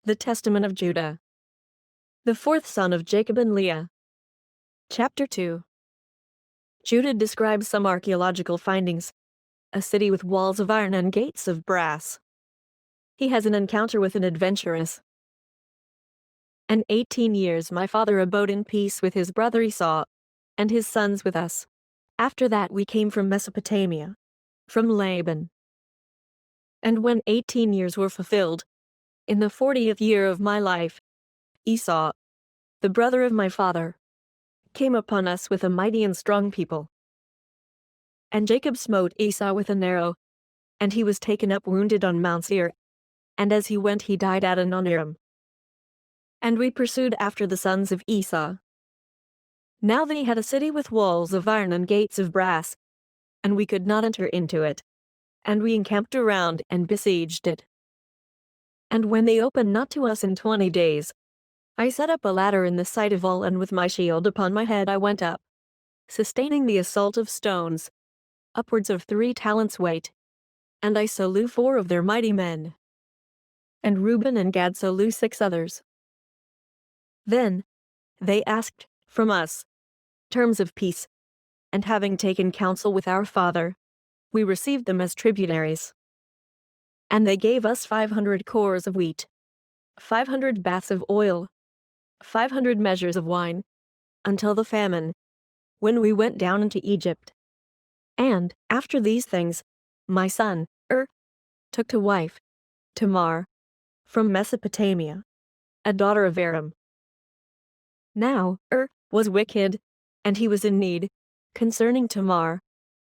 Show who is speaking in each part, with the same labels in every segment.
Speaker 1: The Testament of Judah. The fourth son of Jacob and Leah. Chapter 2. Judah describes some archaeological findings. A city with walls of iron and gates of brass. He has an encounter with an adventuress. And 18 years my father abode in peace with his brother Esau, and his sons with us. After that we came from Mesopotamia, from Laban. And when 18 years were fulfilled, in the 40th year of my life, Esau, the brother of my father, came upon us with a mighty and strong people. And Jacob smote Esau with an arrow, and he was taken up wounded on Mount Seir, and as he went he died at Adoniram. And we pursued after the sons of Esau. Now they had a city with walls of iron and gates of brass, and we could not enter into it, and we encamped around and besieged it. And when they opened not to us in 20 days, I set up a ladder in the sight of all, and with my shield upon my head I went up, sustaining the assault of stones, upwards of 3 talents weight, and I slew 4 of their mighty men. And Reuben and Gad slew 6 others. Then they asked from us terms of peace, and having taken counsel with our father, we received them as tributaries. And they gave us 500 cores of wheat, 500 baths of oil, 500 measures of wine, until the famine, when we went down into Egypt. And, after these things, my son, took to wife, Tamar, from Mesopotamia, a daughter of Aram. Now, was wicked, and he was in need, concerning Tamar,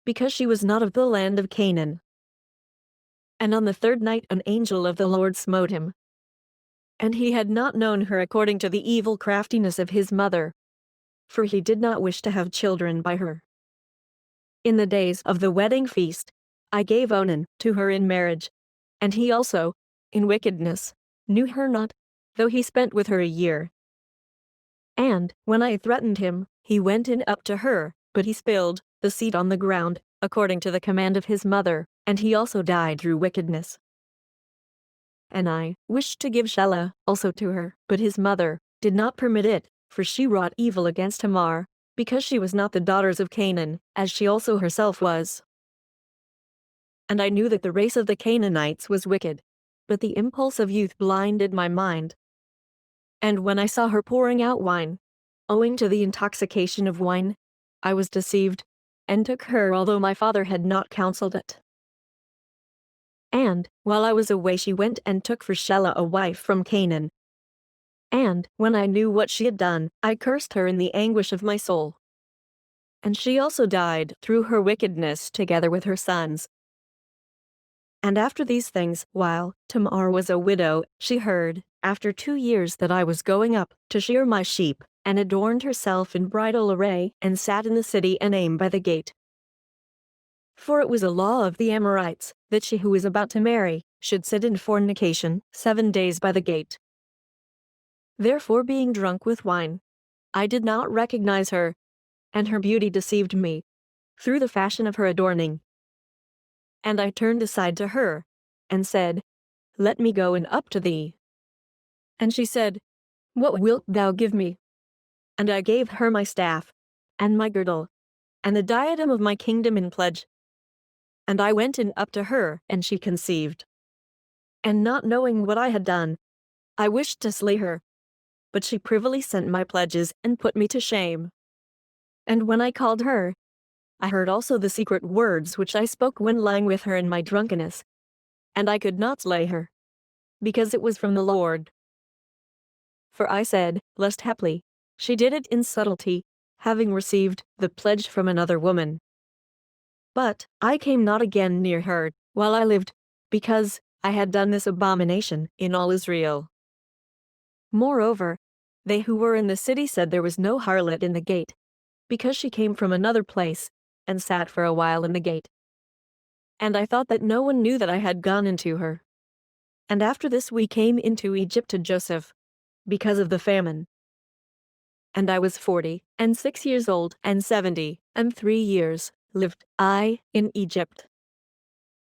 Speaker 1: because she was not of the land of Canaan. And on the 3rd night an angel of the Lord smote him. And he had not known her according to the evil craftiness of his mother, for he did not wish to have children by her. In the days of the wedding feast, I gave Onan to her in marriage, and he also, in wickedness, knew her not, though he spent with her a year. And, when I threatened him, he went in up to her, but he spilled the seed on the ground, according to the command of his mother, and he also died through wickedness. And I wished to give Shelah also to her, but his mother did not permit it, for she wrought evil against Tamar, because she was not the daughters of Canaan, as she also herself was. And I knew that the race of the Canaanites was wicked, but the impulse of youth blinded my mind. And when I saw her pouring out wine, owing to the intoxication of wine, I was deceived, and took her although my father had not counseled it. And, while I was away she went and took for Shelah a wife from Canaan. And, when I knew what she had done, I cursed her in the anguish of my soul. And she also died through her wickedness together with her sons. And after these things, while Tamar was a widow, she heard, after 2 years, that I was going up to shear my sheep, and adorned herself in bridal array, and sat in the city Enaim by the gate. For it was a law of the Amorites, that she who was about to marry should sit in fornication 7 days by the gate. Therefore, being drunk with wine, I did not recognize her, and her beauty deceived me, through the fashion of her adorning. And I turned aside to her, and said, Let me go in up to thee. And she said, What wilt thou give me? And I gave her my staff, and my girdle, and the diadem of my kingdom in pledge. And I went in up to her, and she conceived. And not knowing what I had done, I wished to slay her. But she privily sent my pledges, and put me to shame. And when I called her, I heard also the secret words which I spoke when lying with her in my drunkenness. And I could not slay her, because it was from the Lord. For I said, lest haply she did it in subtlety, having received the pledge from another woman. But I came not again near her while I lived, because I had done this abomination in all Israel. Moreover, they who were in the city said there was no harlot in the gate, because she came from another place, and sat for a while in the gate. And I thought that no one knew that I had gone into her. And after this we came into Egypt to Joseph, because of the famine. And I was 46 years old, and 70 and 3 years lived I in Egypt.